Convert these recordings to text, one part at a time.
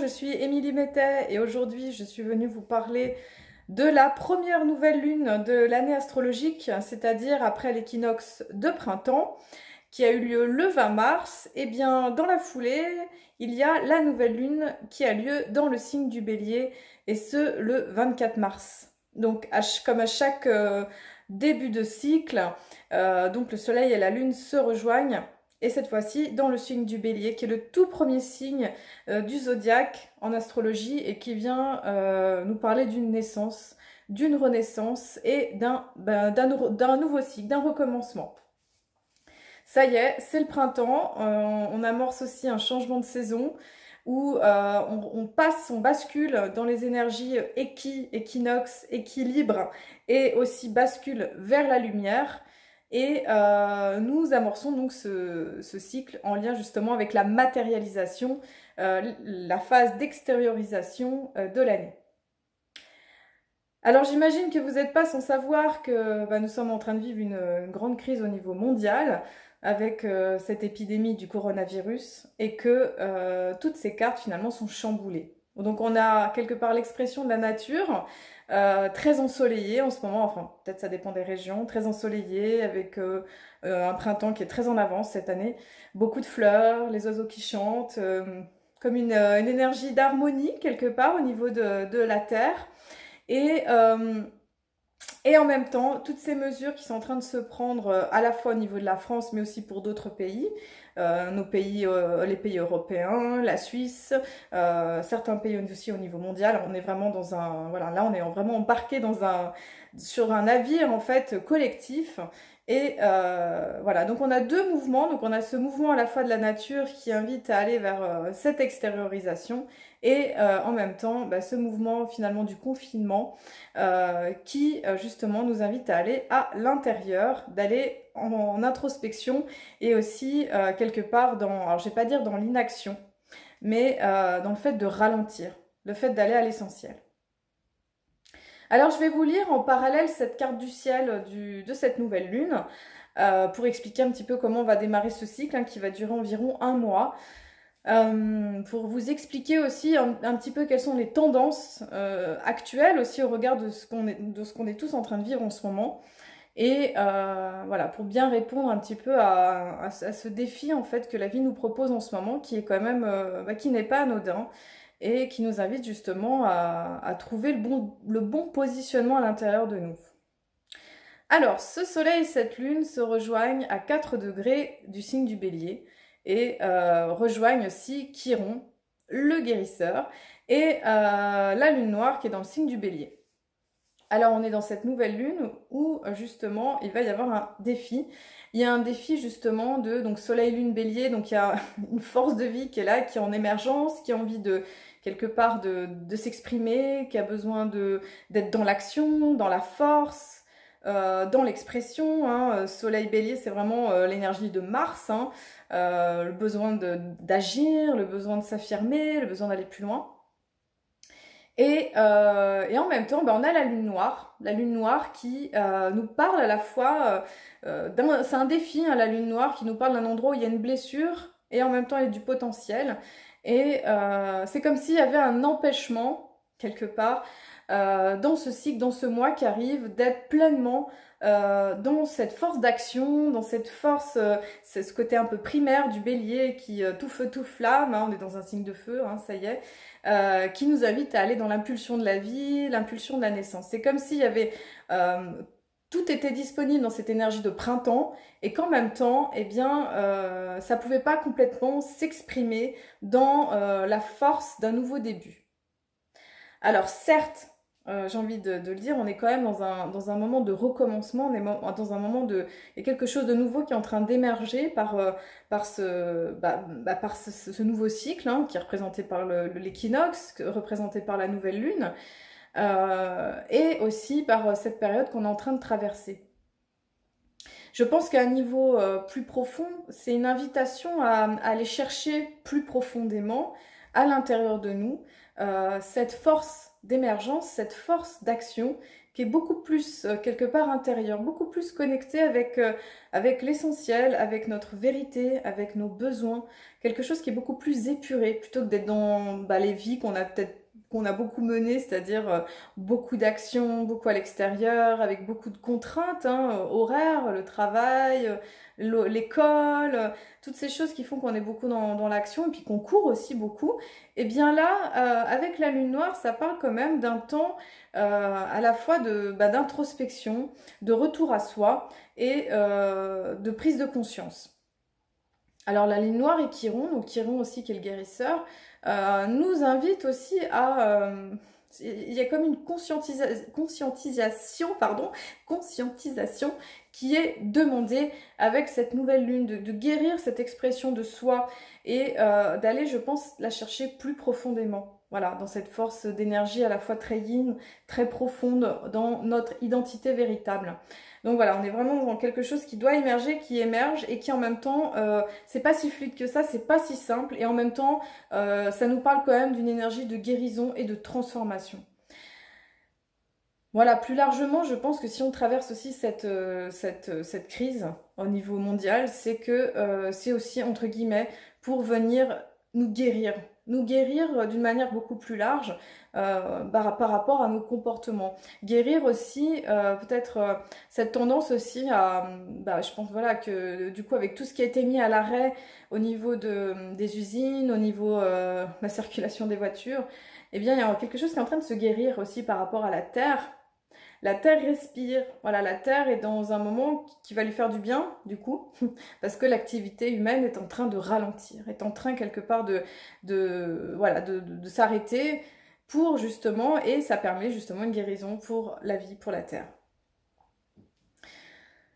Je suis Émilie Mettet et aujourd'hui je suis venue vous parler de la première nouvelle lune de l'année astrologique, c'est-à-dire après l'équinoxe de printemps qui a eu lieu le 20 mars. Et bien dans la foulée, il y a la nouvelle lune qui a lieu dans le signe du Bélier et ce le 24 mars. Donc comme à chaque début de cycle, donc le soleil et la lune se rejoignent. Et cette fois-ci, dans le signe du Bélier, qui est le tout premier signe du zodiaque en astrologie et qui vient nous parler d'une naissance, d'une renaissance et d'un nouveau cycle, d'un recommencement. Ça y est, c'est le printemps, on amorce aussi un changement de saison où on bascule dans les énergies équinoxe, équilibre et aussi bascule vers la lumière. Et nous amorçons donc ce cycle en lien justement avec la matérialisation, la phase d'extériorisation de l'année. Alors j'imagine que vous n'êtes pas sans savoir que nous sommes en train de vivre une grande crise au niveau mondial avec cette épidémie du coronavirus et que toutes ces cartes finalement sont chamboulées. Donc on a quelque part l'expression de la nature très ensoleillée en ce moment, enfin peut-être ça dépend des régions, très ensoleillée avec un printemps qui est très en avance cette année, beaucoup de fleurs, les oiseaux qui chantent, comme une énergie d'harmonie quelque part au niveau de la terre. Et en même temps, toutes ces mesures qui sont en train de se prendre à la fois au niveau de la France, mais aussi pour d'autres pays, nos pays, les pays européens, la Suisse, certains pays aussi au niveau mondial, on est vraiment dans un, voilà, là on est vraiment embarqué sur un navire en fait collectif. Et voilà, donc on a deux mouvements, donc on a ce mouvement à la fois de la nature qui invite à aller vers cette extériorisation et en même temps ce mouvement finalement du confinement qui justement nous invite à aller à l'intérieur, d'aller en introspection et aussi quelque part dans, alors je vais pas dire dans l'inaction, mais dans le fait de ralentir, le fait d'aller à l'essentiel. Alors je vais vous lire en parallèle cette carte du ciel de cette nouvelle lune pour expliquer un petit peu comment on va démarrer ce cycle qui va durer environ un mois. Pour vous expliquer aussi un petit peu quelles sont les tendances actuelles aussi au regard de ce qu'on est tous en train de vivre en ce moment. Et voilà, pour bien répondre un petit peu à ce défi en fait que la vie nous propose en ce moment, qui est quand même, qui n'est pas anodin et qui nous invite justement à trouver le bon positionnement à l'intérieur de nous. Alors, ce soleil et cette lune se rejoignent à 4 degrés du signe du Bélier et rejoignent aussi Chiron, le guérisseur, et la lune noire qui est dans le signe du Bélier. Alors on est dans cette nouvelle lune où justement il va y avoir un défi. Il y a un défi justement de donc soleil, lune, bélier, donc il y a une force de vie qui est là, qui est en émergence, qui a envie de quelque part de s'exprimer, qui a besoin d'être dans l'action, dans la force, dans l'expression. Soleil, bélier, c'est vraiment l'énergie de Mars, le besoin d'agir, le besoin de s'affirmer, le besoin d'aller plus loin. Et en même temps, on a la lune noire qui nous parle à la fois, c'est un défi, la lune noire qui nous parle d'un endroit où il y a une blessure et en même temps il y a du potentiel. Et c'est comme s'il y avait un empêchement, quelque part, dans ce cycle, dans ce mois qui arrive, d'être pleinement dans cette force d'action, dans cette force, c'est ce côté un peu primaire du bélier qui tout feu, tout flamme, on est dans un signe de feu, ça y est, qui nous invite à aller dans l'impulsion de la vie, l'impulsion de la naissance. C'est comme s'il y avait... tout était disponible dans cette énergie de printemps et qu'en même temps, ça ne pouvait pas complètement s'exprimer dans la force d'un nouveau début. Alors certes, j'ai envie de le dire, on est quand même dans un moment de recommencement, on est dans un moment il y a quelque chose de nouveau qui est en train d'émerger par ce nouveau cycle qui est représenté par l'équinoxe, représenté par la nouvelle lune, et aussi par cette période qu'on est en train de traverser. Je pense qu'à un niveau plus profond, c'est une invitation à aller chercher plus profondément à l'intérieur de nous cette force d'émergence, cette force d'action qui est beaucoup plus quelque part intérieure, beaucoup plus connectée avec l'essentiel, avec notre vérité, avec nos besoins, quelque chose qui est beaucoup plus épuré, plutôt que d'être dans les vies qu'on a beaucoup menées, c'est-à-dire beaucoup d'actions, beaucoup à l'extérieur, avec beaucoup de contraintes, horaires, le travail, l'école, toutes ces choses qui font qu'on est beaucoup dans l'action et puis qu'on court aussi beaucoup. Et bien là, avec la lune noire, ça parle quand même d'un temps à la fois d'introspection, de retour à soi et de prise de conscience. Alors la lune noire et Chiron, donc Chiron aussi qui est le guérisseur, nous invite aussi à... il y a comme une conscientisation qui est demandée avec cette nouvelle lune, de guérir cette expression de soi et d'aller, je pense, la chercher plus profondément. Voilà, dans cette force d'énergie à la fois très yin, très profonde dans notre identité véritable. Donc voilà, on est vraiment dans quelque chose qui doit émerger, qui émerge et qui en même temps, c'est pas si fluide que ça, c'est pas si simple et en même temps, ça nous parle quand même d'une énergie de guérison et de transformation. Voilà, plus largement, je pense que si on traverse aussi cette crise au niveau mondial, c'est que c'est aussi, entre guillemets, pour venir nous guérir d'une manière beaucoup plus large par rapport à nos comportements. Guérir aussi, peut-être cette tendance aussi à, je pense voilà que du coup avec tout ce qui a été mis à l'arrêt au niveau des usines, au niveau de la circulation des voitures, eh bien il y a quelque chose qui est en train de se guérir aussi par rapport à la Terre. La Terre respire, voilà, la Terre est dans un moment qui va lui faire du bien, du coup, parce que l'activité humaine est en train de ralentir, est en train quelque part de s'arrêter pour justement, et ça permet justement une guérison pour la vie, pour la Terre.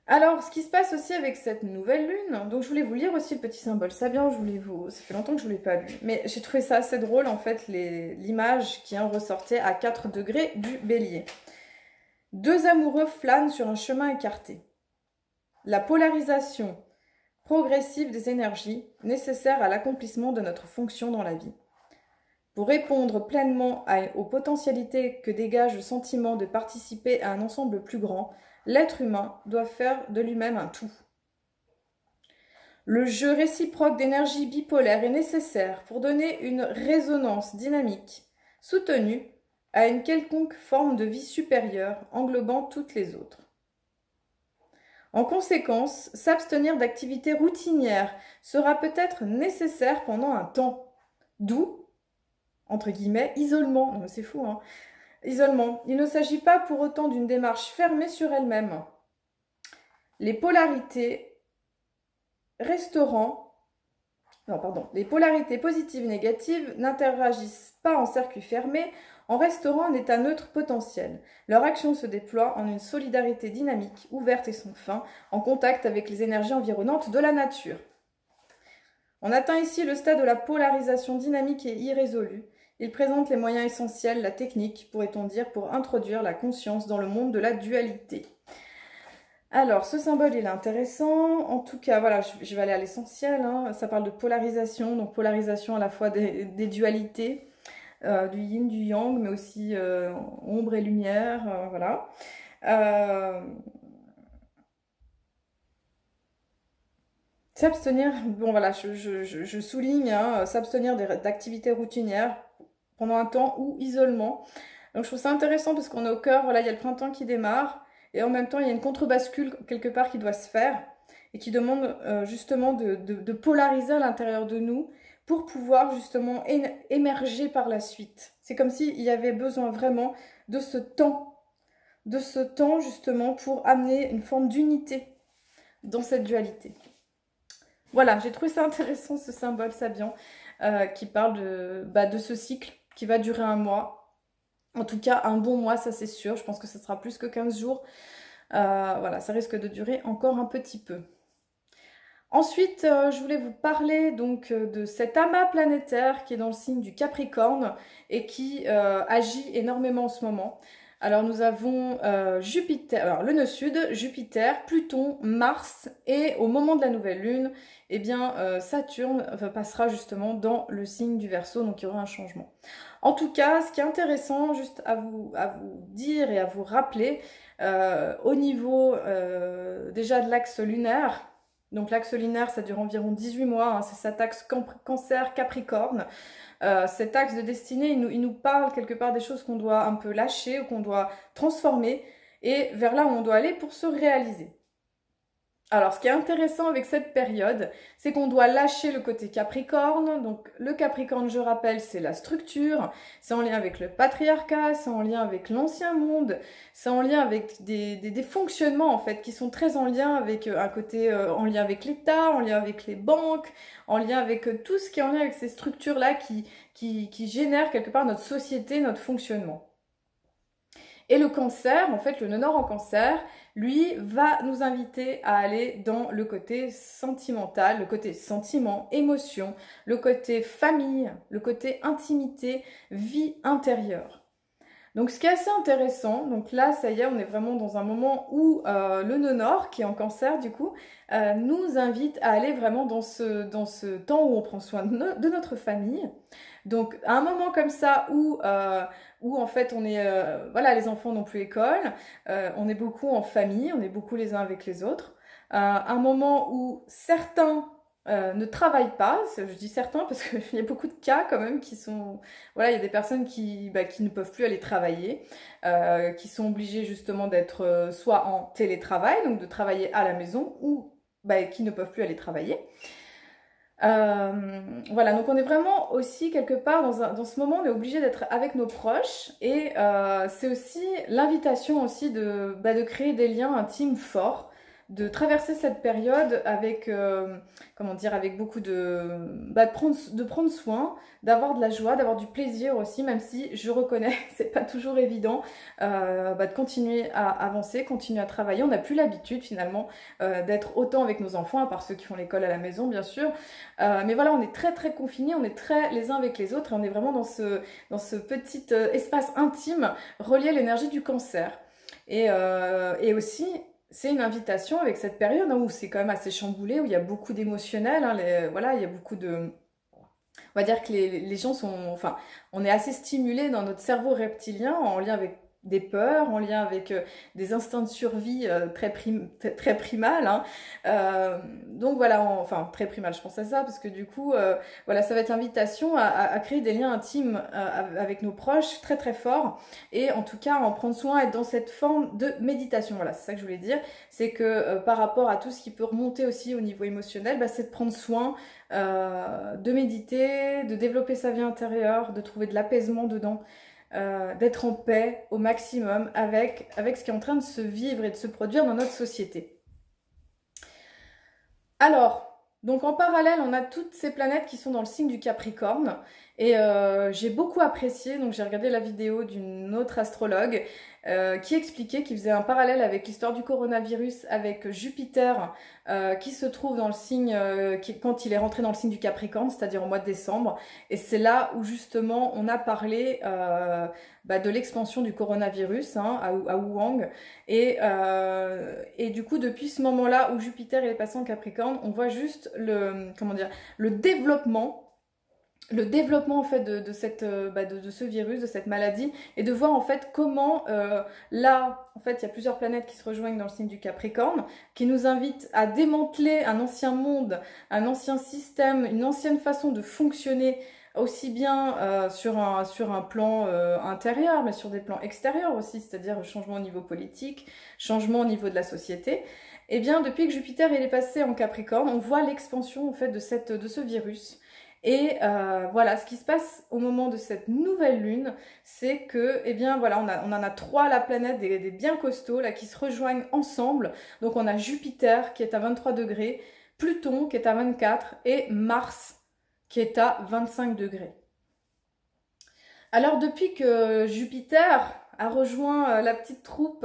Alors, ce qui se passe aussi avec cette nouvelle lune, donc je voulais vous lire aussi le petit symbole Sabian, ça fait longtemps que je ne vous l'ai pas lu, mais j'ai trouvé ça assez drôle en fait, l'image qui en ressortait à 4 degrés du Bélier. Deux amoureux flânent sur un chemin écarté. La polarisation progressive des énergies nécessaires à l'accomplissement de notre fonction dans la vie. Pour répondre pleinement aux potentialités que dégage le sentiment de participer à un ensemble plus grand, l'être humain doit faire de lui-même un tout. Le jeu réciproque d'énergie bipolaire est nécessaire pour donner une résonance dynamique, soutenue, à une quelconque forme de vie supérieure englobant toutes les autres. En conséquence, s'abstenir d'activités routinières sera peut-être nécessaire pendant un temps, d'où, entre guillemets, isolement. Non mais c'est fou, hein. Isolement. Il ne s'agit pas pour autant d'une démarche fermée sur elle-même. Les polarités les polarités positives et négatives n'interagissent pas en circuit fermé, en restaurant un état neutre potentiel. Leur action se déploie en une solidarité dynamique, ouverte et sans fin, en contact avec les énergies environnantes de la nature. On atteint ici le stade de la polarisation dynamique et irrésolue. Il présente les moyens essentiels, la technique, pourrait-on dire, pour introduire la conscience dans le monde de la dualité. Alors, ce symbole, il est intéressant. En tout cas, voilà, je vais aller à l'essentiel. Ça parle de polarisation, donc polarisation à la fois des dualités, du yin, du yang, mais aussi ombre et lumière, voilà. S'abstenir, bon voilà, je souligne, s'abstenir d'activités routinières pendant un temps ou isolement. Donc je trouve ça intéressant parce qu'on est au cœur, voilà, il y a le printemps qui démarre et en même temps il y a une contre-bascule quelque part qui doit se faire et qui demande justement de polariser à l'intérieur de nous pour pouvoir justement émerger par la suite. C'est comme s'il y avait besoin vraiment de ce temps justement pour amener une forme d'unité dans cette dualité. Voilà, j'ai trouvé ça intéressant ce symbole Sabian qui parle de ce cycle qui va durer un mois. En tout cas, un bon mois, ça c'est sûr. Je pense que ça sera plus que 15 jours. Voilà, ça risque de durer encore un petit peu. Ensuite, je voulais vous parler donc de cet amas planétaire qui est dans le signe du Capricorne et qui agit énormément en ce moment. Alors nous avons Jupiter, alors le nœud sud, Jupiter, Pluton, Mars et au moment de la nouvelle lune, eh bien Saturne passera justement dans le signe du Verseau, donc il y aura un changement. En tout cas, ce qui est intéressant juste à vous dire et à vous rappeler, au niveau déjà de l'axe lunaire, donc l'axe lunaire ça dure environ 18 mois, hein, c'est cet axe Cancer-Capricorne. Cet axe de destinée, il nous parle quelque part des choses qu'on doit un peu lâcher ou qu'on doit transformer et vers là où on doit aller pour se réaliser. Alors, ce qui est intéressant avec cette période, c'est qu'on doit lâcher le côté Capricorne. Donc, le Capricorne, je rappelle, c'est la structure, c'est en lien avec le patriarcat, c'est en lien avec l'ancien monde, c'est en lien avec des fonctionnements, en fait, qui sont très en lien avec un côté, en lien avec l'État, en lien avec les banques, en lien avec tout ce qui est en lien avec ces structures-là qui génèrent quelque part notre société, notre fonctionnement. Et le Cancer, en fait, le nœud nord en Cancer, lui, va nous inviter à aller dans le côté sentimental, le côté sentiment, émotion, le côté famille, le côté intimité, vie intérieure. Donc ce qui est assez intéressant, donc là ça y est, on est vraiment dans un moment où le nœud nord, qui est en Cancer du coup, nous invite à aller vraiment dans ce temps où on prend soin de notre famille. Donc à un moment comme ça où en fait on est, voilà, les enfants n'ont plus école, on est beaucoup en famille, on est beaucoup les uns avec les autres. Un moment où certains ne travaillent pas, je dis certains parce qu'il y a beaucoup de cas quand même qui sont, voilà, il y a des personnes qui ne peuvent plus aller travailler, qui sont obligées justement d'être soit en télétravail, donc de travailler à la maison, ou qui ne peuvent plus aller travailler. Voilà, donc on est vraiment aussi quelque part dans ce moment, on est obligé d'être avec nos proches et c'est aussi l'invitation aussi de créer des liens intimes forts, de traverser cette période avec, comment dire, avec beaucoup de prendre soin, d'avoir de la joie, d'avoir du plaisir aussi, même si je reconnais, c'est pas toujours évident, de continuer à avancer, continuer à travailler. On n'a plus l'habitude finalement d'être autant avec nos enfants, à part ceux qui font l'école à la maison bien sûr. Mais voilà, on est très très confinés, on est très les uns avec les autres et on est vraiment dans ce petit espace intime relié à l'énergie du Cancer. Et aussi, c'est une invitation avec cette période hein, où c'est quand même assez chamboulé, où il y a beaucoup d'émotionnel, hein, voilà, il y a beaucoup de... On va dire que les gens sont... Enfin, on est assez stimulé dans notre cerveau reptilien en lien avec des peurs, en lien avec des instincts de survie très primal. Hein. Donc voilà, enfin très primal, je pense à ça, parce que du coup, voilà, ça va être l'invitation à créer des liens intimes avec nos proches très très forts, et en tout cas en prendre soin, être dans cette forme de méditation. Voilà, c'est ça que je voulais dire, c'est que par rapport à tout ce qui peut remonter aussi au niveau émotionnel, c'est de prendre soin, de méditer, de développer sa vie intérieure, de trouver de l'apaisement dedans. D'être en paix au maximum avec ce qui est en train de se vivre et de se produire dans notre société. Alors, donc en parallèle, on a toutes ces planètes qui sont dans le signe du Capricorne et j'ai beaucoup apprécié, donc j'ai regardé la vidéo d'une autre astrologue qui expliquait, qui faisait un parallèle avec l'histoire du coronavirus avec Jupiter qui se trouve dans le signe, quand il est rentré dans le signe du Capricorne, c'est-à-dire au mois de décembre, et c'est là où justement on a parlé de l'expansion du coronavirus hein, à Wuhan, et du coup depuis ce moment-là où Jupiter est passé en Capricorne, on voit juste comment dire, le développement en fait de ce virus, de cette maladie, et de voir en fait comment là, en fait, il y a plusieurs planètes qui se rejoignent dans le signe du Capricorne, qui nous invitent à démanteler un ancien monde, un ancien système, une ancienne façon de fonctionner, aussi bien sur un plan intérieur, mais sur des plans extérieurs aussi, c'est-à-dire changement au niveau politique, changement au niveau de la société. Et bien, depuis que Jupiter il est passé en Capricorne, on voit l'expansion en fait de ce virus. Et voilà, ce qui se passe au moment de cette nouvelle lune, c'est que, eh bien voilà, on en a trois, la planète, des bien costauds, là, qui se rejoignent ensemble. Donc on a Jupiter qui est à 23 degrés, Pluton qui est à 24 et Mars qui est à 25 degrés. Alors depuis que Jupiter a rejoint la petite troupe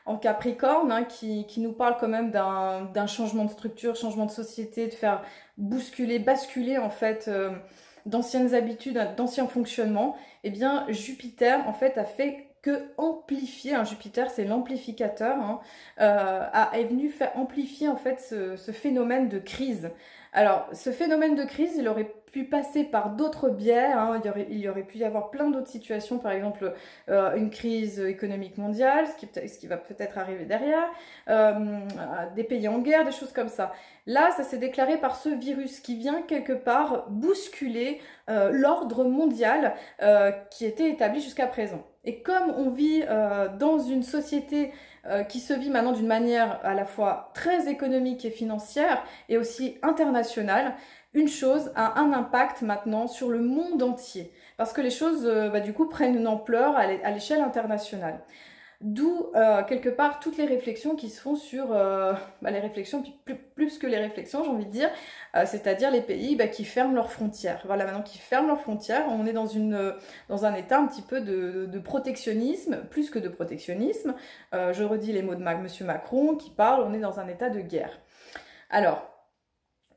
en Capricorne, hein, qui nous parle quand même d'un changement de structure, changement de société, de faire basculer en fait d'anciennes habitudes, d'anciens fonctionnements, eh bien Jupiter en fait a fait que amplifier, hein, Jupiter c'est l'amplificateur, hein, est venu faire amplifier en fait ce phénomène de crise. Alors ce phénomène de crise, il aurait pu passer par d'autres biais, hein, il y aurait pu y avoir plein d'autres situations, par exemple une crise économique mondiale, ce qui va peut-être arriver derrière, des pays en guerre, des choses comme ça. Là, ça s'est déclaré par ce virus qui vient quelque part bousculer l'ordre mondial qui était établi jusqu'à présent. Et comme on vit dans une société qui se vit maintenant d'une manière à la fois très économique et financière et aussi internationale, une chose a un impact maintenant sur le monde entier. Parce que les choses, du coup, prennent une ampleur à l'échelle internationale. D'où, quelque part, toutes les réflexions qui se font sur, les réflexions, plus que les réflexions, j'ai envie de dire, c'est-à-dire les pays qui ferment leurs frontières. Voilà, maintenant qu'ils ferment leurs frontières, on est dans un état un petit peu de protectionnisme, plus que de protectionnisme. Je redis les mots de Monsieur Macron qui parle, on est dans un état de guerre. Alors,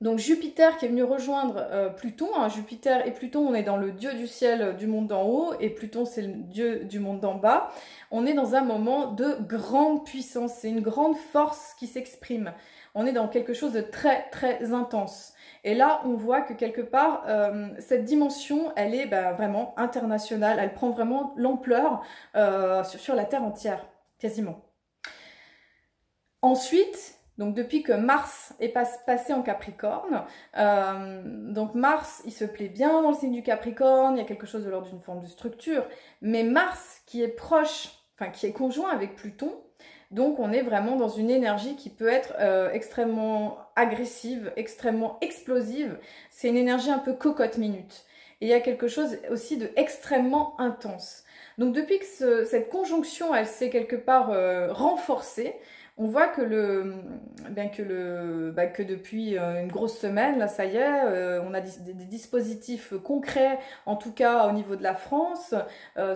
donc Jupiter qui est venu rejoindre Pluton, hein, Jupiter et Pluton, on est dans le dieu du ciel du monde d'en haut, et Pluton c'est le dieu du monde d'en bas. On est dans un moment de grande puissance, c'est une grande force qui s'exprime. On est dans quelque chose de très très intense. Et là, on voit que quelque part, cette dimension, elle est vraiment internationale, elle prend vraiment l'ampleur sur la Terre entière, quasiment. Ensuite, donc depuis que Mars est passé en Capricorne, donc Mars, il se plaît bien dans le signe du Capricorne, il y a quelque chose de l'ordre d'une forme de structure, mais Mars qui est proche, enfin qui est conjoint avec Pluton, donc on est vraiment dans une énergie qui peut être extrêmement agressive, extrêmement explosive, c'est une énergie un peu cocotte-minute. Et il y a quelque chose aussi de extrêmement intense. Donc depuis que cette conjonction, elle s'est quelque part renforcée, on voit que depuis une grosse semaine, là ça y est, on a des dispositifs concrets, en tout cas au niveau de la France,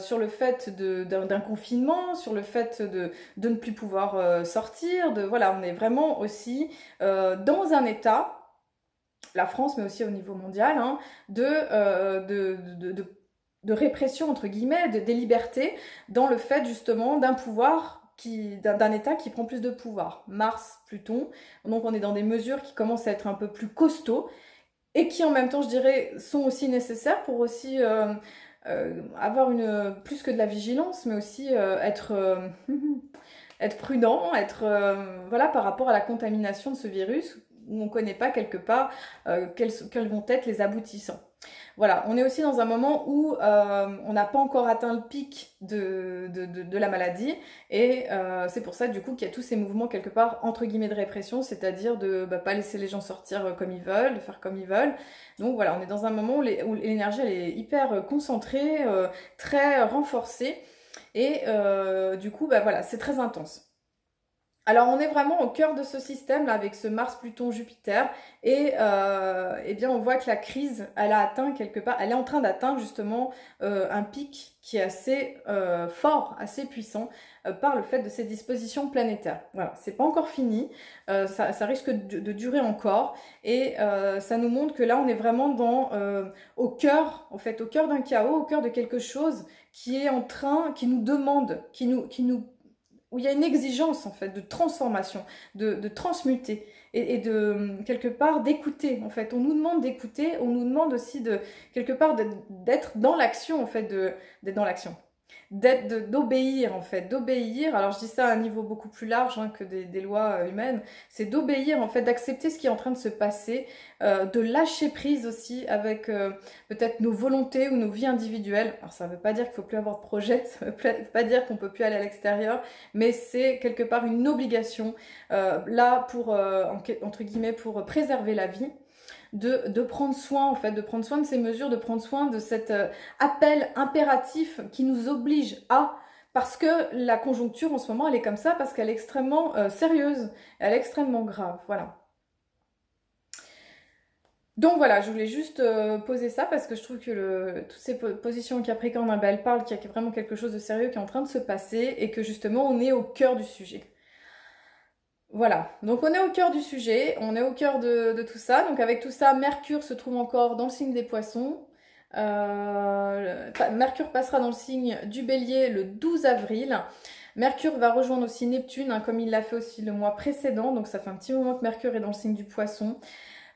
sur le fait d'un confinement, sur le fait de ne plus pouvoir sortir, voilà, on est vraiment aussi dans un état, la France mais aussi au niveau mondial, hein, de répression entre guillemets, des libertés, dans le fait justement d'un pouvoir d'un état qui prend plus de pouvoir. Mars, Pluton, donc on est dans des mesures qui commencent à être un peu plus costauds et qui en même temps, je dirais, sont aussi nécessaires pour aussi avoir plus que de la vigilance, mais aussi être prudent, voilà, par rapport à la contamination de ce virus où on ne connaît pas quelque part quels vont être les aboutissants. Voilà, on est aussi dans un moment où on n'a pas encore atteint le pic de la maladie, et c'est pour ça du coup qu'il y a tous ces mouvements quelque part entre guillemets de répression, c'est-à-dire de pas laisser les gens sortir comme ils veulent, de faire comme ils veulent. Donc voilà, on est dans un moment où l'énergie elle est hyper concentrée, très renforcée, et du coup voilà, c'est très intense. Alors on est vraiment au cœur de ce système là avec ce Mars, Pluton, Jupiter, et eh bien on voit que la crise, elle a atteint quelque part, elle est en train d'atteindre justement un pic qui est assez fort, assez puissant par le fait de ces dispositions planétaires. Voilà, c'est pas encore fini, ça risque de durer encore, et ça nous montre que là on est vraiment au cœur, en fait, au cœur d'un chaos, au cœur de quelque chose qui est en train, qui nous demande, où il y a une exigence en fait de transformation, de transmuter et de quelque part d'écouter en fait. On nous demande d'écouter, on nous demande aussi de quelque part d'être dans l'action en fait, d'être dans l'action. D'obéir en fait, d'obéir, alors je dis ça à un niveau beaucoup plus large que des lois humaines, c'est d'obéir en fait, d'accepter ce qui est en train de se passer, de lâcher prise aussi avec peut-être nos volontés ou nos vies individuelles. Alors ça ne veut pas dire qu'il ne faut plus avoir de projet, ça ne veut pas dire qu'on ne peut plus aller à l'extérieur, mais c'est quelque part une obligation là pour, entre guillemets, pour préserver la vie. De prendre soin en fait, de prendre soin de ces mesures, de prendre soin de cet appel impératif qui nous oblige à, parce que la conjoncture en ce moment elle est comme ça, parce qu'elle est extrêmement sérieuse, elle est extrêmement grave, voilà. Donc voilà, je voulais juste poser ça parce que je trouve que toutes ces positions Capricorne, elles parlent qu'il y a vraiment quelque chose de sérieux qui est en train de se passer et que justement on est au cœur du sujet. Voilà, donc on est au cœur du sujet, on est au cœur de tout ça. Donc avec tout ça, Mercure se trouve encore dans le signe des Poissons. Mercure passera dans le signe du Bélier le 12 avril. Mercure va rejoindre aussi Neptune, hein, comme il l'a fait aussi le mois précédent. Donc ça fait un petit moment que Mercure est dans le signe du Poisson.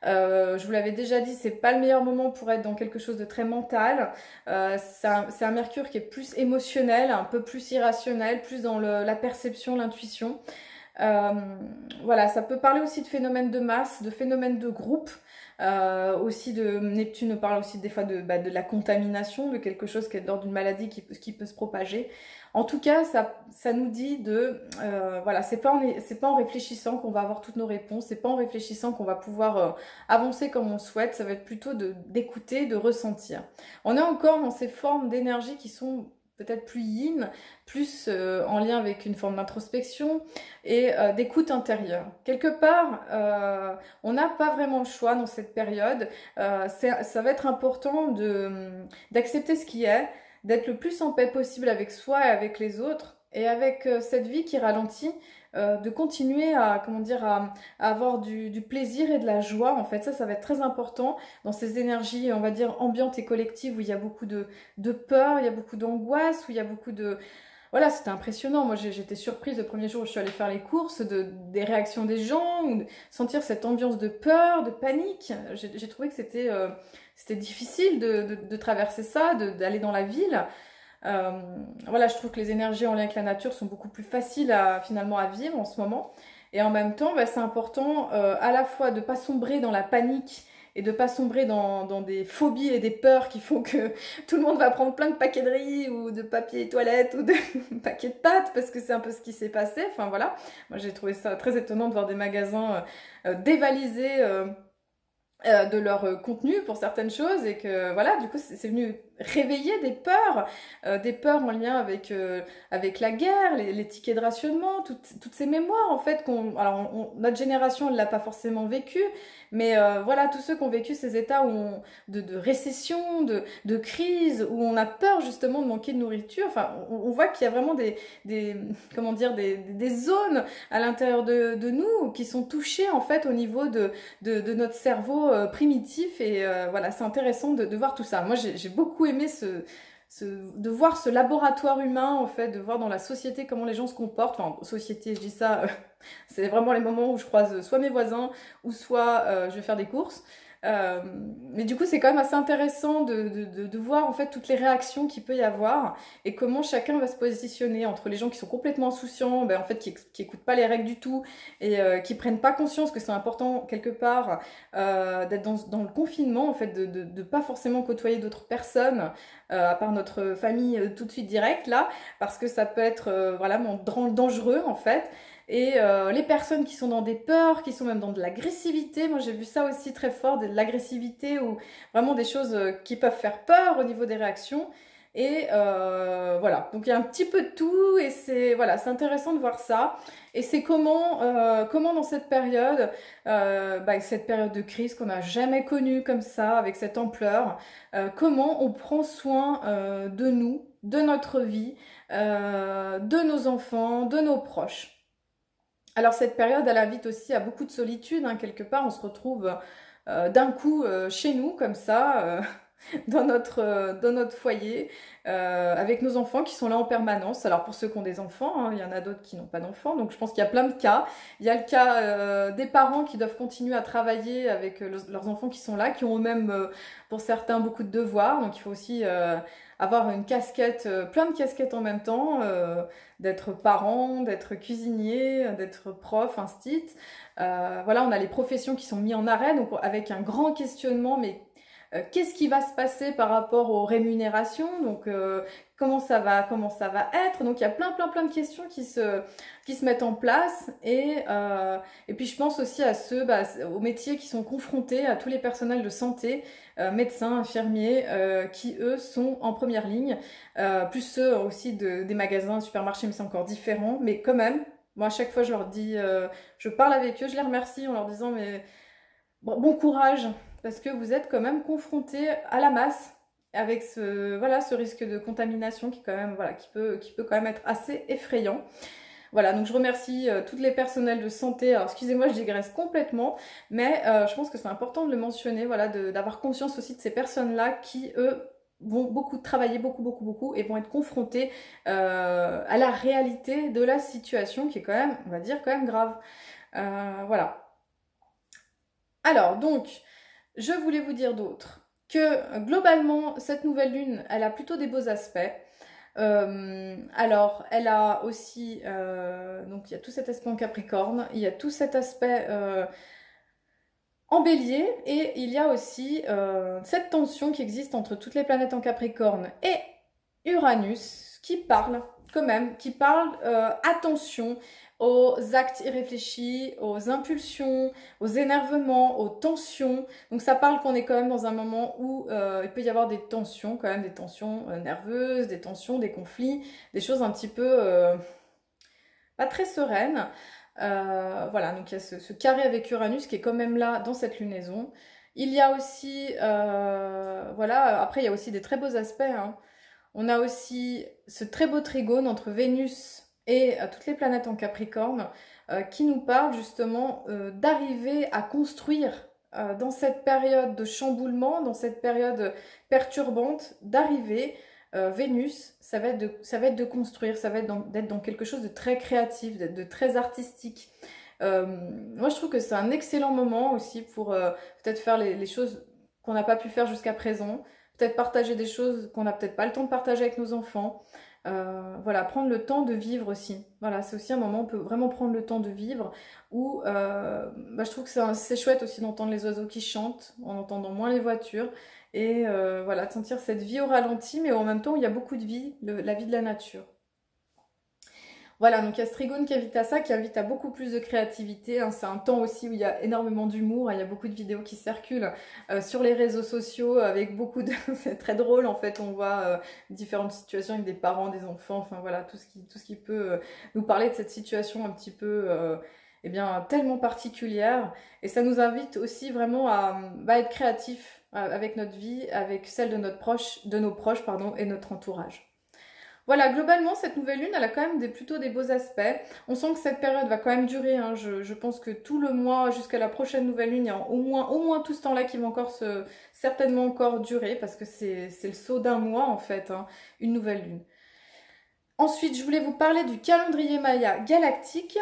Je vous l'avais déjà dit, c'est pas le meilleur moment pour être dans quelque chose de très mental. C'est un Mercure qui est plus émotionnel, un peu plus irrationnel, plus dans la perception, l'intuition. Euh, voilà, ça peut parler aussi de phénomènes de masse, de phénomènes de groupe. Aussi de Neptune parle aussi des fois de la contamination, de quelque chose qui est d'ordre d'une maladie qui peut se propager. En tout cas, ça nous dit voilà, c'est pas en réfléchissant qu'on va avoir toutes nos réponses, c'est pas en réfléchissant qu'on va pouvoir avancer comme on souhaite, ça va être plutôt d'écouter, de ressentir. On est encore dans ces formes d'énergie qui sont peut-être plus yin, plus en lien avec une forme d'introspection et d'écoute intérieure. Quelque part, on n'a pas vraiment le choix dans cette période. Ça va être important d'accepter ce qui est, d'être le plus en paix possible avec soi et avec les autres, et avec cette vie qui ralentit, de continuer à, comment dire, à avoir du plaisir et de la joie. En fait, ça va être très important dans ces énergies, on va dire, ambiantes et collectives où il y a beaucoup de peur, il y a beaucoup d'angoisse, où il y a beaucoup de... Voilà, c'était impressionnant. Moi, j'étais surprise le premier jour où je suis allée faire les courses, des réactions des gens, ou de sentir cette ambiance de peur, de panique. J'ai trouvé que c'était difficile de traverser ça, d'aller dans la ville. Voilà, je trouve que les énergies en lien avec la nature sont beaucoup plus faciles finalement à vivre en ce moment. Et en même temps, bah, c'est important à la fois de ne pas sombrer dans la panique et de ne pas sombrer dans des phobies et des peurs qui font que tout le monde va prendre plein de paquets de riz ou de papier toilette ou de paquets de pâtes, parce que c'est un peu ce qui s'est passé. Enfin voilà, moi j'ai trouvé ça très étonnant de voir des magasins dévalisés de leur contenu pour certaines choses, et que voilà, du coup c'est venu réveiller des peurs en lien avec la guerre, les tickets de rationnement, toutes ces mémoires en fait notre génération ne l'a pas forcément vécu, mais voilà, tous ceux qui ont vécu ces états de récession, de crise, où on a peur justement de manquer de nourriture. Enfin, on voit qu'il y a vraiment comment dire, des zones à l'intérieur de nous qui sont touchées en fait au niveau de notre cerveau primitif, et voilà, c'est intéressant de voir tout ça. Moi j'ai beaucoup aimé de voir ce laboratoire humain, en fait, de voir dans la société comment les gens se comportent. Enfin, société, je dis ça, c'est vraiment les moments où je croise soit mes voisins, ou soit je vais faire des courses. Euh, mais du coup, c'est quand même assez intéressant de voir en fait toutes les réactions qu'il peut y avoir, et comment chacun va se positionner entre les gens qui sont complètement insouciants, ben, en fait, qui écoutent pas les règles du tout, et qui prennent pas conscience que c'est important quelque part d'être dans le confinement, en fait, de pas forcément côtoyer d'autres personnes à part notre famille tout de suite directe là, parce que ça peut être vraiment dangereux en fait. Et les personnes qui sont dans des peurs, qui sont même dans de l'agressivité, moi j'ai vu ça aussi très fort, de l'agressivité, ou vraiment des choses qui peuvent faire peur au niveau des réactions. Et voilà, donc il y a un petit peu de tout, et c'est voilà, c'est intéressant de voir ça. Et c'est comment dans cette période de crise qu'on n'a jamais connue comme ça, avec cette ampleur, comment on prend soin de nous, de notre vie, de nos enfants, de nos proches. Alors cette période, elle invite aussi à beaucoup de solitude, hein, quelque part, on se retrouve d'un coup chez nous, comme ça, dans notre foyer, avec nos enfants qui sont là en permanence. Alors pour ceux qui ont des enfants, hein, il y en a d'autres qui n'ont pas d'enfants, donc je pense qu'il y a plein de cas. Il y a le cas des parents qui doivent continuer à travailler avec leurs enfants qui sont là, qui ont eux-mêmes, pour certains, beaucoup de devoirs, donc il faut aussi avoir une casquette, plein de casquettes en même temps, d'être parent, d'être cuisinier, d'être prof, instit. Voilà, on a les professions qui sont mises en arrêt, donc avec un grand questionnement, mais qu'est-ce qui va se passer par rapport aux rémunérations, donc comment ça va être. Donc il y a plein de questions qui se mettent en place, et puis je pense aussi à aux métiers qui sont confrontés, à tous les personnels de santé, médecins, infirmiers, qui eux sont en première ligne, plus ceux aussi des magasins, supermarchés, mais c'est encore différent, mais quand même, moi à chaque fois je leur dis, je parle avec eux, je les remercie en leur disant, mais bon courage, parce que vous êtes quand même confrontés à la masse avec voilà, ce risque de contamination qui quand même, voilà, qui peut quand même être assez effrayant. Voilà, donc je remercie toutes les personnels de santé. Alors excusez-moi, je digresse complètement, mais je pense que c'est important de le mentionner, voilà, d'avoir conscience aussi de ces personnes-là qui, eux, vont beaucoup travailler, beaucoup, et vont être confrontés à la réalité de la situation qui est quand même, on va dire, quand même grave. Voilà. Alors, donc, je voulais vous dire d'autre que globalement, cette nouvelle lune, elle a plutôt des beaux aspects. Alors, elle a aussi, donc il y a tout cet aspect en Capricorne, il y a tout cet aspect en Bélier, et il y a aussi cette tension qui existe entre toutes les planètes en Capricorne et Uranus, qui parle quand même, qui parle attention aux actes irréfléchis, aux impulsions, aux énervements, aux tensions. Donc ça parle qu'on est quand même dans un moment où il peut y avoir des tensions, quand même des tensions nerveuses, des tensions, des conflits, des choses un petit peu pas très sereines. Voilà, donc il y a ce carré avec Uranus qui est quand même là dans cette lunaison. Il y a aussi, voilà, après il y a aussi des très beaux aspects, hein. On a aussi ce très beau trigone entre Vénus et toutes les planètes en Capricorne qui nous parle justement d'arriver à construire dans cette période de chamboulement, dans cette période perturbante, d'arriver, Vénus, ça va être de construire, ça va être d'être dans quelque chose de très créatif, d'être de très artistique. Moi je trouve que c'est un excellent moment aussi pour peut-être faire les choses qu'on n'a pas pu faire jusqu'à présent, peut-être partager des choses qu'on n'a peut-être pas le temps de partager avec nos enfants. Voilà, prendre le temps de vivre aussi. Voilà, c'est aussi un moment où on peut vraiment prendre le temps de vivre, où je trouve que c'est chouette aussi d'entendre les oiseaux qui chantent, en entendant moins les voitures, et voilà, de sentir cette vie au ralenti, mais en même temps, il y a beaucoup de vie, la vie de la nature. Voilà, donc il y a ce trigone qui invite à ça, qui invite à beaucoup plus de créativité, hein. C'est un temps aussi où il y a énormément d'humour, hein. Il y a beaucoup de vidéos qui circulent sur les réseaux sociaux avec beaucoup de... C'est très drôle en fait, on voit différentes situations avec des parents, des enfants, enfin voilà, tout ce qui peut nous parler de cette situation un petit peu... eh bien, tellement particulière. Et ça nous invite aussi vraiment à être créatif avec notre vie, avec celle de nos proches, pardon, et notre entourage. Voilà, globalement, cette nouvelle lune, elle a quand même plutôt des beaux aspects. On sent que cette période va quand même durer, hein. Je pense que tout le mois jusqu'à la prochaine nouvelle lune, il y a au moins tout ce temps-là qui va encore certainement encore durer, parce que c'est le saut d'un mois en fait, hein, une nouvelle lune. Ensuite, je voulais vous parler du calendrier Maya galactique.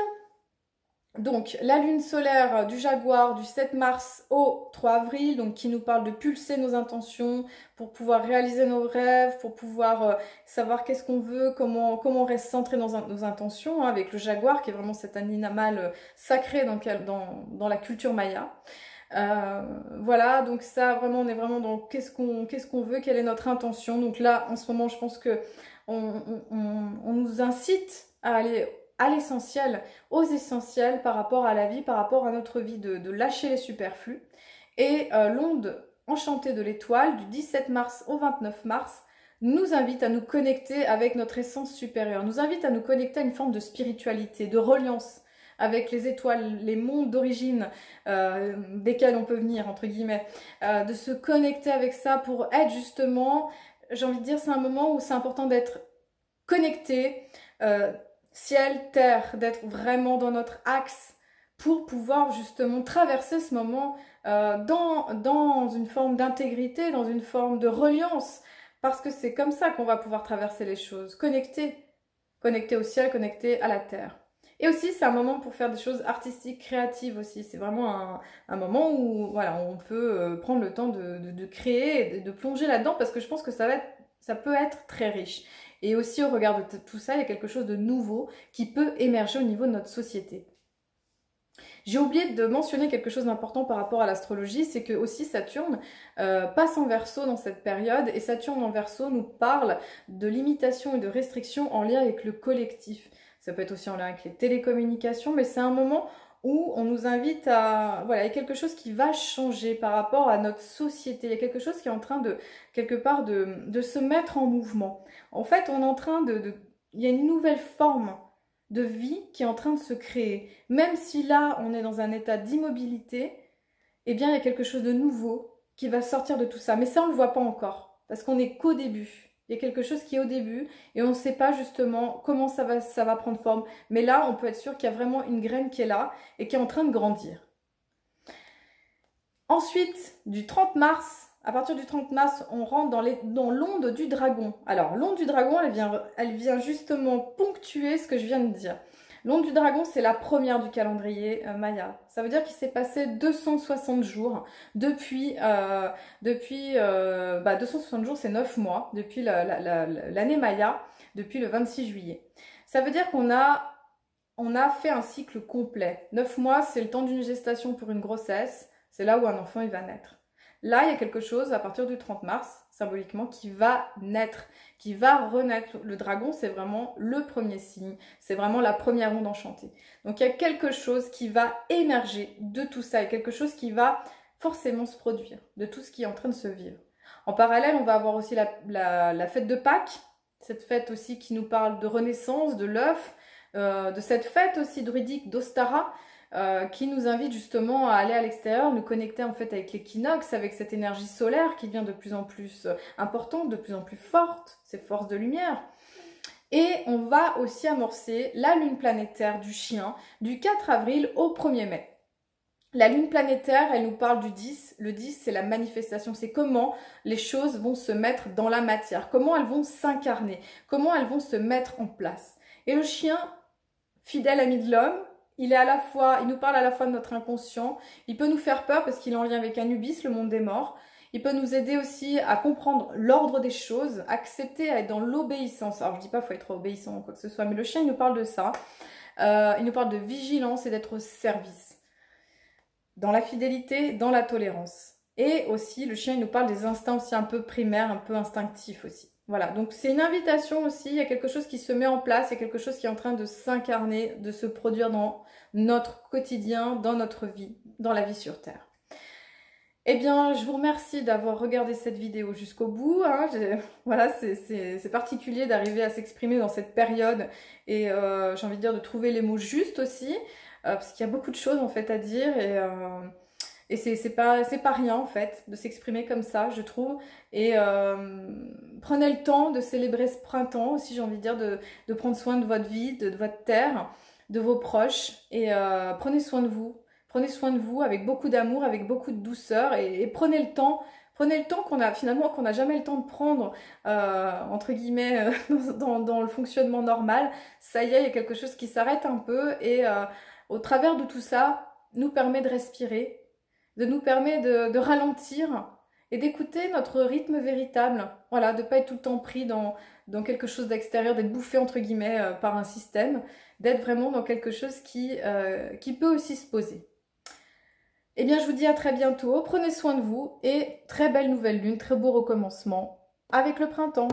Donc, la lune solaire du Jaguar du 7 mars au 3 avril, donc qui nous parle de pulser nos intentions pour pouvoir réaliser nos rêves, pour pouvoir savoir qu'est-ce qu'on veut, comment on reste centré dans nos intentions, hein, avec le Jaguar qui est vraiment cet animal sacré dans la culture maya. Voilà, donc ça vraiment, on est vraiment dans qu'est-ce qu'on veut, quelle est notre intention. Donc là, en ce moment, je pense que on nous incite à aller à l'essentiel, aux essentiels par rapport à la vie, par rapport à notre vie, de lâcher les superflus. Et l'onde enchantée de l'étoile du 17 mars au 29 mars nous invite à nous connecter avec notre essence supérieure, nous invite à nous connecter à une forme de spiritualité, de reliance avec les étoiles, les mondes d'origine desquels on peut venir, entre guillemets, de se connecter avec ça pour être justement, j'ai envie de dire, c'est un moment où c'est important d'être connecté, ciel, terre, d'être vraiment dans notre axe pour pouvoir justement traverser ce moment dans une forme d'intégrité, dans une forme de reliance, parce que c'est comme ça qu'on va pouvoir traverser les choses, connecté au ciel, connecté à la terre. Et aussi, c'est un moment pour faire des choses artistiques, créatives aussi. C'est vraiment un moment où voilà, on peut prendre le temps de créer et de plonger là-dedans, parce que je pense que ça peut être très riche. Et aussi, au regard de tout ça, il y a quelque chose de nouveau qui peut émerger au niveau de notre société. J'ai oublié de mentionner quelque chose d'important par rapport à l'astrologie, c'est que aussi Saturne passe en Verseau dans cette période, et Saturne en Verseau nous parle de limitation et de restriction en lien avec le collectif. Ça peut être aussi en lien avec les télécommunications, mais c'est un moment où on nous invite à... Voilà, il y a quelque chose qui va changer par rapport à notre société. Il y a quelque chose qui est en train de, quelque part, de se mettre en mouvement. En fait, on est en train il y a une nouvelle forme de vie qui est en train de se créer. Même si là, on est dans un état d'immobilité, eh bien, il y a quelque chose de nouveau qui va sortir de tout ça. Mais ça, on ne le voit pas encore, parce qu'on n'est qu'au début. Il y a quelque chose qui est au début et on ne sait pas justement comment ça va prendre forme. Mais là, on peut être sûr qu'il y a vraiment une graine qui est là et qui est en train de grandir. Ensuite, du 30 mars, à partir du 30 mars, on rentre dans l'onde du dragon. Alors, l'onde du dragon, elle vient justement ponctuer ce que je viens de dire. L'onde du dragon, c'est la première du calendrier Maya. Ça veut dire qu'il s'est passé 260 jours depuis 260 jours, c'est 9 mois, depuis l'année Maya, depuis le 26 juillet. Ça veut dire qu'on a fait un cycle complet. 9 mois, c'est le temps d'une gestation pour une grossesse. C'est là où un enfant il va naître. Là, il y a quelque chose à partir du 30 mars, symboliquement, qui va naître, qui va renaître. Le dragon, c'est vraiment le premier signe, c'est vraiment la première onde enchantée. Donc, il y a quelque chose qui va émerger de tout ça, et quelque chose qui va forcément se produire, de tout ce qui est en train de se vivre. En parallèle, on va avoir aussi la fête de Pâques, cette fête aussi qui nous parle de renaissance, de l'œuf, de cette fête aussi druidique d'Ostara, qui nous invite justement à aller à l'extérieur, nous connecter en fait avec l'équinoxe, avec cette énergie solaire qui devient de plus en plus importante, de plus en plus forte, ces forces de lumière. Et on va aussi amorcer la lune planétaire du chien du 4 avril au 1er mai. La lune planétaire, elle nous parle du 10. Le 10, c'est la manifestation, c'est comment les choses vont se mettre dans la matière, comment elles vont s'incarner, comment elles vont se mettre en place. Et le chien, fidèle ami de l'homme, il nous parle à la fois de notre inconscient, il peut nous faire peur parce qu'il est en lien avec Anubis, le monde des morts. Il peut nous aider aussi à comprendre l'ordre des choses, accepter à être dans l'obéissance. Alors je dis pas qu'il faut être obéissant ou quoi que ce soit, mais le chien il nous parle de ça. Il nous parle de vigilance et d'être au service. Dans la fidélité, dans la tolérance. Et aussi, le chien il nous parle des instincts aussi un peu primaires, un peu instinctifs aussi. Voilà, donc c'est une invitation aussi, il y a quelque chose qui se met en place, il y a quelque chose qui est en train de s'incarner, de se produire dans notre quotidien, dans notre vie, dans la vie sur Terre. Eh bien, je vous remercie d'avoir regardé cette vidéo jusqu'au bout. Hein. Voilà, c'est particulier d'arriver à s'exprimer dans cette période et j'ai envie de dire de trouver les mots justes aussi, parce qu'il y a beaucoup de choses en fait à dire et c'est pas rien en fait de s'exprimer comme ça, je trouve. Et prenez le temps de célébrer ce printemps aussi, j'ai envie de dire, de prendre soin de votre vie, de votre terre, de vos proches. Et prenez soin de vous. Prenez soin de vous avec beaucoup d'amour, avec beaucoup de douceur. Et prenez le temps qu'on n'a jamais le temps de prendre, entre guillemets, dans le fonctionnement normal. Ça y est, il y a quelque chose qui s'arrête un peu. Et au travers de tout ça, nous permet de respirer, de nous permet de ralentir et d'écouter notre rythme véritable. Voilà, de ne pas être tout le temps pris dans quelque chose d'extérieur, d'être bouffé entre guillemets par un système, d'être vraiment dans quelque chose qui peut aussi se poser. Eh bien, je vous dis à très bientôt, prenez soin de vous et très belle nouvelle lune, très beau recommencement avec le printemps.